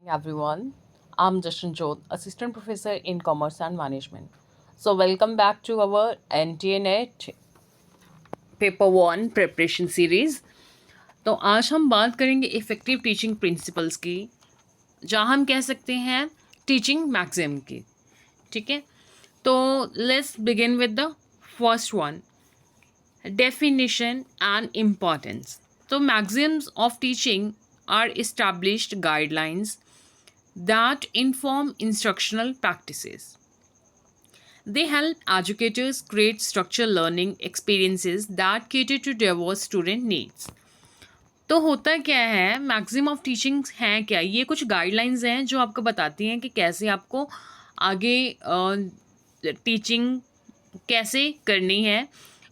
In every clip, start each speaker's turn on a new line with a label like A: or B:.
A: Everyone. I'm Jashan Jodh, Assistant Professor in Commerce and Management. So, welcome back to our NTNet Paper 1 Preparation Series. तो आज हम बात करेंगे effective teaching principles की, जहाँ हम कह सकते हैं टीचिंग मैक्सिम की. ठीक है, तो let's begin with the first one, definition and importance. तो maxims of teaching are established guidelines that inform instructional practices. They help educators create structured learning experiences that cater to diverse student needs. तो होता क्या है, maxim of teaching हैं क्या? ये कुछ guidelines हैं जो आपको बताती हैं कि कैसे आपको आगे टीचिंग कैसे करनी है,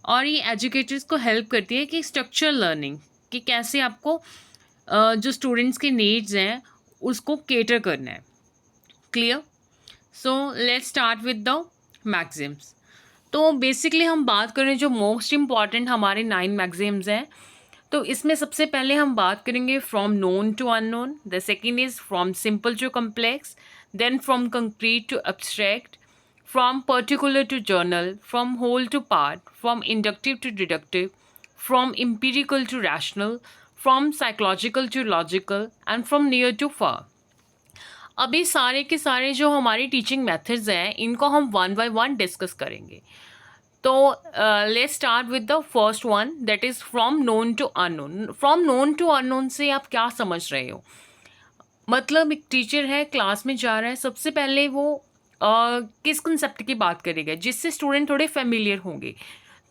A: और ये एजुकेटर्स को हेल्प करती है कि स्ट्रक्चर लर्निंग कि कैसे आपको जो स्टूडेंट्स के नीड्स हैं उसको केटर करना है. Clear? So let's start with the Maxim's. तो बेसिकली हम बात करें जो मोस्ट इम्पॉर्टेंट हमारे 9 मैक्सिम्स हैं, तो इसमें सबसे पहले हम बात करेंगे from known to unknown. The second is from simple to complex, then from concrete to abstract, from particular to general, from whole to part, from inductive to deductive, from empirical to rational, from psychological to logical, and from near to far. अभी सारे के सारे जो हमारी teaching methods हैं इनको हम one by one discuss करेंगे. तो let's start with the first one, that is from known to unknown. From known to unknown से आप क्या समझ रहे हो? मतलब एक टीचर है, क्लास में जा रहा है, सबसे पहले वो किस कंसेप्ट की बात करेगा जिससे स्टूडेंट थोड़े फेमिलियर होंगे.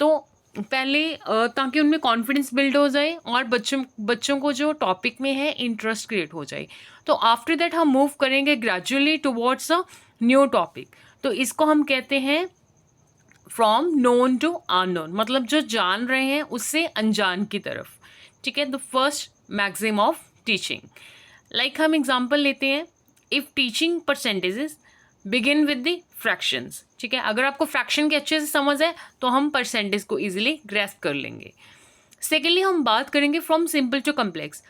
A: तो पहले ताकि उनमें कॉन्फिडेंस बिल्ड हो जाए और बच्चों को जो टॉपिक में है इंटरेस्ट क्रिएट हो जाए. तो आफ्टर दैट हम मूव करेंगे gradually towards a new topic. तो इसको हम कहते हैं फ्रॉम नोन टू अननोन, मतलब जो जान रहे हैं उससे अनजान की तरफ. ठीक है, the first maxim of teaching. Like हम एग्जाम्पल लेते हैं, if teaching percentages begin with the fractions. ठीक है, अगर आपको फ्रैक्शन के अच्छे से समझ है तो हम परसेंटेज को इजीली ग्रैस्प कर लेंगे. सेकेंडली हम बात करेंगे फ्रॉम सिंपल टू कम्प्लेक्स.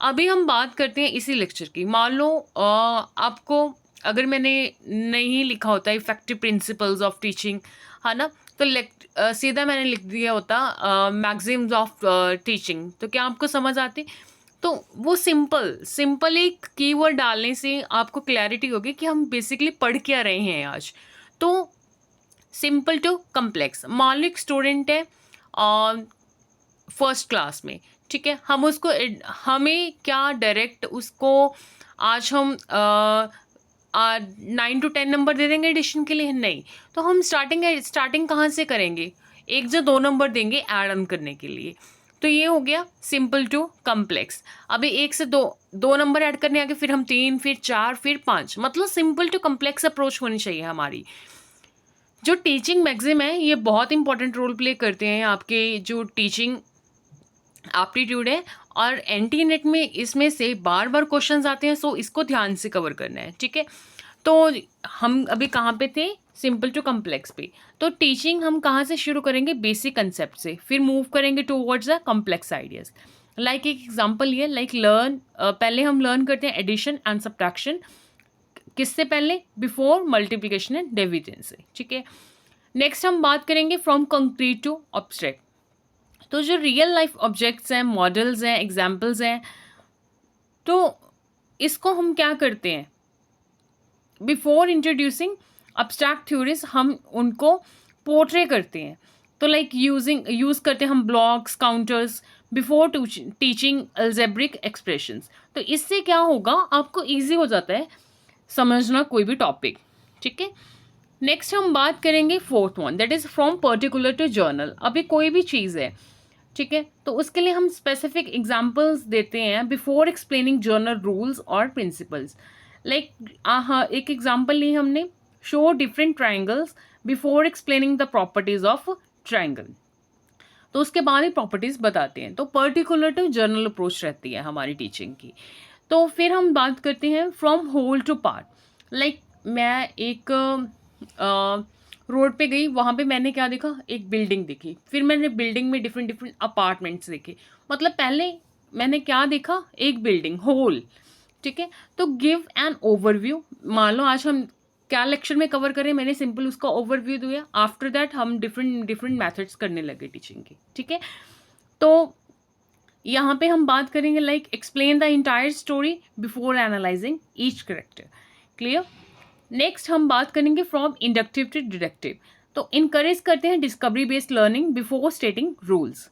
A: अभी हम बात करते हैं इसी लेक्चर की. मान लो आपको अगर मैंने नहीं लिखा होता इफेक्टिव प्रिंसिपल्स ऑफ टीचिंग, है ना, तो सीधा मैंने लिख दिया होता मैक्सिम्स ऑफ टीचिंग, तो क्या आपको समझ आती? तो वो सिंपल एक कीवर्ड डालने से आपको क्लैरिटी होगी कि हम बेसिकली पढ़ क्या रहे हैं आज. तो सिंपल टू कम्प्लेक्स, मान लो एक स्टूडेंट है फर्स्ट क्लास में. ठीक है, हमें क्या डायरेक्ट उसको आज हम 9 to 10 नंबर दे देंगे एडिशन के लिए? नहीं. तो हम स्टार्टिंग कहाँ से करेंगे? 1 से 2 नंबर देंगे ऐड ऑन करने के लिए. तो ये हो गया सिंपल टू कम्प्लेक्स. अभी 1 से 2 नंबर ऐड करने आगे फिर हम 3, फिर 4, फिर 5, मतलब सिंपल टू कम्प्लेक्स अप्रोच होनी चाहिए हमारी. जो टीचिंग मैक्सिम है ये बहुत इंपॉर्टेंट रोल प्ले करते हैं आपके जो टीचिंग एप्टीट्यूड है, और एनटी नेट में इसमें से बार बार क्वेश्चंस आते हैं, सो इसको ध्यान से कवर करना है. ठीक है, तो हम अभी कहाँ पे थे? सिंपल टू कम्प्लेक्स पे. तो टीचिंग हम कहाँ से शुरू करेंगे? बेसिक कंसेप्ट से, फिर मूव करेंगे towards the complex ideas. Like एक एग्जांपल ये, लाइक पहले हम लर्न करते हैं एडिशन एंड सब्ट्रैक्शन. किससे पहले? बिफोर मल्टीप्लिकेशन एंड डिवीजन से. ठीक है, नेक्स्ट हम बात करेंगे फ्रॉम कंक्रीट टू ऑब्स्ट्रैक्ट. तो जो रियल लाइफ ऑब्जेक्ट्स हैं, मॉडल्स हैं, एग्जाम्पल्स हैं, तो इसको हम क्या करते हैं? बिफोर इंट्रोड्यूसिंग अब्स्ट्रैक्ट थ्योरीज हम उनको पोर्ट्रे करते हैं. तो लाइक यूज़ करते हैं हम blocks, counters before teaching algebraic expressions. तो इससे क्या होगा, आपको ईजी हो जाता है समझना कोई भी टॉपिक. ठीक है, नेक्स्ट हम बात करेंगे fourth one, that is from particular to general. अभी कोई भी चीज़ है, ठीक है, तो उसके लिए हम स्पेसिफिक एग्जांपल्स देते हैं बिफोर एक्सप्लेनिंग जर्नल रूल्स और प्रिंसिपल्स. लाइक हाँ, एक एग्जांपल ली हमने, show different triangles before explaining the properties of triangle. तो उसके बाद ही प्रॉपर्टीज बताते हैं. तो पर्टिकुलर टू जर्नल अप्रोच रहती है हमारी टीचिंग की. तो फिर हम बात करते हैं from whole to part. Like मैं एक रोड पे गई, वहाँ पे मैंने क्या देखा? एक बिल्डिंग दिखी. फिर मैंने बिल्डिंग में डिफरेंट अपार्टमेंट्स देखे. मतलब पहले मैंने क्या देखा? एक बिल्डिंग होल. ठीक है। तो गिव एन ओवरव्यू, मान लो आज हम क्या लेक्चर में कवर करें, मैंने सिंपल उसका ओवरव्यू दिया, आफ्टर दैट हम डिफरेंट मेथड्स करने लगे टीचिंग की, ठीक है। तो यहाँ पे हम बात करेंगे like explain the entire story before analyzing each character, clear. Next हम बात करेंगे फ्रॉम इंडक्टिव टू डिडक्टिव, तो इनकरेज करते हैं discovery based learning before stating rules,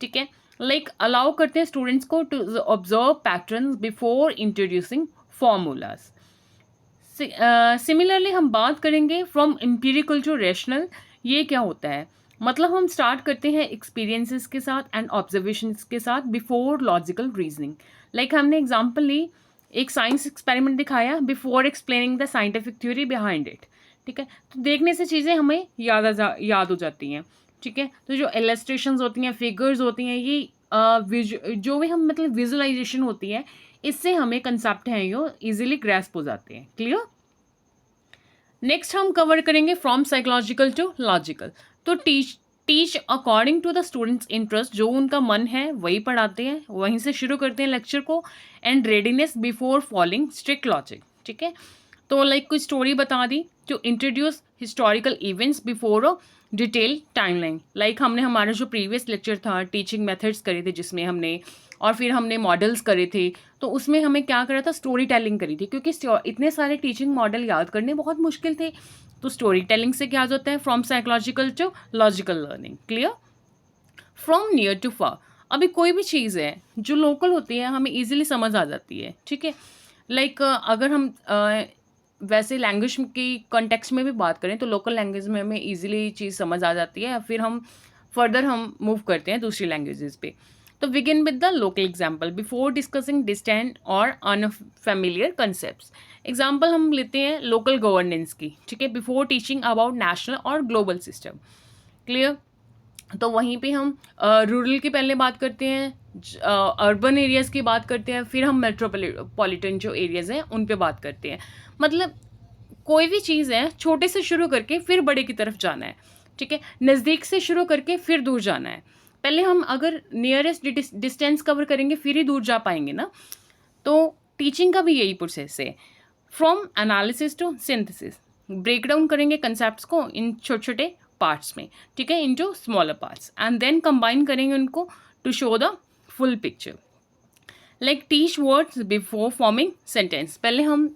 A: ठीक है। लाइक अलाउ करते हैं स्टूडेंट्स को to observe pattern before introducing formulas. Similarly हम बात करेंगे फ्रॉम एम्पिरिकल टू रैशनल, ये क्या होता है, मतलब हम स्टार्ट करते हैं एक्सपीरियंसेस के साथ एंड ऑब्जर्वेशंस के साथ बिफोर लॉजिकल रीजनिंग। लाइक हमने एग्जांपल ली, एक साइंस एक्सपेरिमेंट दिखाया before explaining the scientific theory behind it, ठीक है। तो देखने से चीज़ें हमें याद हो जाती हैं, ठीक है। तो जो इलस्ट्रेशंस होती हैं, फिगर्स होती हैं, ये जो भी हम मतलब विजुअलाइजेशन होती है, इससे हमें कंसेप्ट हैं यो इजीली ग्रैस्प हो जाते हैं, क्लियर। नेक्स्ट हम कवर करेंगे फ्रॉम साइकोलॉजिकल टू लॉजिकल, तो teach according to the students interest, जो उनका मन है वही पढ़ाते हैं, वहीं से शुरू करते हैं लेक्चर को, and readiness before following strict logic, ठीक है। तो लाइक कोई स्टोरी बता दी, to introduce historical events before a detail timeline. Like हमने हमारा जो प्रीवियस लेक्चर था टीचिंग मेथड्स करे थे, जिसमें हमने और फिर हमने मॉडल्स करे थे, तो उसमें हमें क्या करा था, स्टोरी टेलिंग करी थी, क्योंकि इतने सारे टीचिंग मॉडल याद करने बहुत मुश्किल थे। तो स्टोरी टेलिंग से क्या होता है, from psychological to logical learning, clear. From near to far, अभी कोई भी चीज़ है जो लोकल होती है हमें इजीली समझ आ जाती है, ठीक है। लाइक अगर हम वैसे लैंग्वेज की कॉन्टेक्स्ट में भी बात करें तो लोकल लैंग्वेज में हमें इजीली चीज़ समझ आ जाती है, फिर हम फर्दर हम मूव करते हैं दूसरी लैंग्वेजेस पे। तो begin with the local example before discussing distant और अनफेमिलियर कंसेप्ट। एग्जाम्पल हम लेते हैं लोकल गवर्नेंस की, ठीक है, बिफोर टीचिंग अबाउट नेशनल और ग्लोबल सिस्टम, क्लियर। तो वहीं पे हम रूरल की पहले बात करते हैं, अर्बन एरियाज़ की बात करते हैं, फिर हम मेट्रोपॉलिटन जो एरियाज़ हैं उन पे बात करते हैं। मतलब कोई भी चीज़ है छोटे से शुरू करके फिर बड़े की तरफ जाना है, ठीक है, नज़दीक से शुरू करके फिर दूर जाना है। पहले हम अगर नियरेस्ट डिस्टेंस कवर करेंगे फिर ही दूर जा पाएंगे ना। तो टीचिंग का भी यही प्रोसेस है, from analysis to synthesis, break down करेंगे कंसेप्ट को इन छोटे छोटे पार्ट्स में, ठीक है, into smaller parts, and then combine करेंगे उनको to show the full picture. Like teach words before forming sentence, पहले हम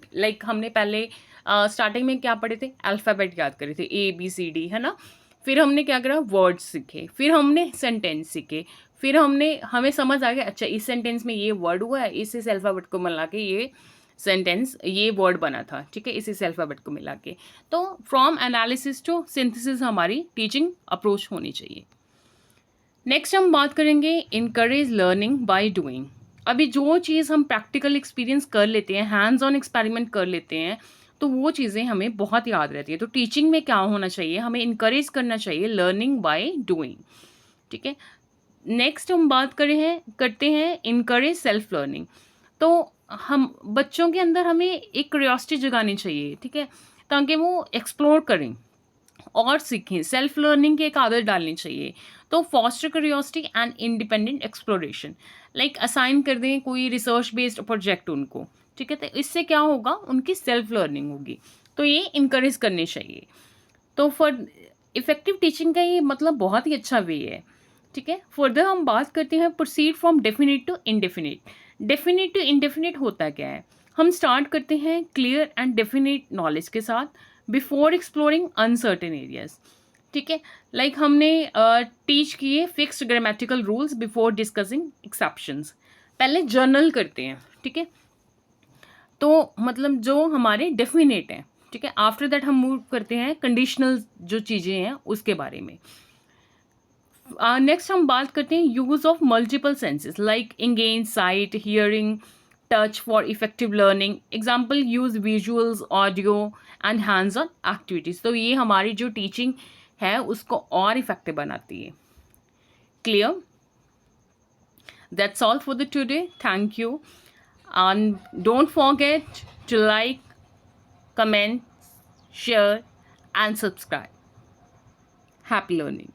A: हमने पहले स्टार्टिंग में क्या पढ़े थे, अल्फ़ाबेट याद करे थे, ABCD, है ना। फिर हमने क्या करा, वर्ड्स सीखे, फिर हमने सेंटेंस सीखे, फिर हमें समझ आ गया अच्छा इस सेंटेंस में ये वर्ड हुआ है, इस अल्फ़ाबेट को मिला के ये सेंटेंस ये वर्ड बना था, ठीक है, इस अल्फ़ाबेट को मिला के। तो फ्रॉम एनालिसिस टू सिंथेसिस हमारी टीचिंग अप्रोच होनी चाहिए। नेक्स्ट हम बात करेंगे इनकरेज लर्निंग बाय डूइंग। अभी जो चीज़ हम प्रैक्टिकल एक्सपीरियंस कर लेते हैं, हैंड्स ऑन एक्सपेरिमेंट कर लेते हैं, तो वो चीज़ें हमें बहुत याद रहती है। तो टीचिंग में क्या होना चाहिए, हमें इनकरेज करना चाहिए लर्निंग बाय डूइंग, ठीक है। नेक्स्ट हम बात करते हैं इनकरेज सेल्फ लर्निंग। तो हम बच्चों के अंदर हमें एक क्यूरियोसिटी जगानी चाहिए, ठीक है, ताकि वो एक्सप्लोर करें और सीखें, सेल्फ लर्निंग की एक आदत डालनी चाहिए। तो foster curiosity and independent exploration, like assign कर दें कोई रिसर्च बेस्ड प्रोजेक्ट उनको, ठीक है, तो इससे क्या होगा, उनकी सेल्फ लर्निंग होगी। तो ये इनकरेज करने चाहिए। तो फॉर इफेक्टिव टीचिंग का ये मतलब बहुत ही अच्छा वे है, ठीक है। फर्दर हम बात करते हैं proceed from definite to indefinite. Definite to indefinite होता क्या है, हम स्टार्ट करते हैं क्लियर एंड डेफिनिट नॉलेज के साथ बिफोर एक्सप्लोरिंग अनसर्टेन एरियाज, ठीक है। लाइक हमने टीच किए fixed grammatical rules before discussing exceptions, पहले जर्नल करते हैं, ठीक है, तो मतलब जो हमारे डेफिनेट हैं, ठीक है, आफ्टर दैट हम मूव करते हैं कंडीशनल जो चीज़ें हैं उसके बारे में। नेक्स्ट हम बात करते हैं use of multiple senses like engage site, hearing, touch for effective learning. Example use visuals, audio and hands on activities. तो ये हमारी जो टीचिंग है उसको और इफेक्टिव बनाती है, clear. That's all for the today, thank you, and don't forget to like, comment, share and subscribe. Happy learning.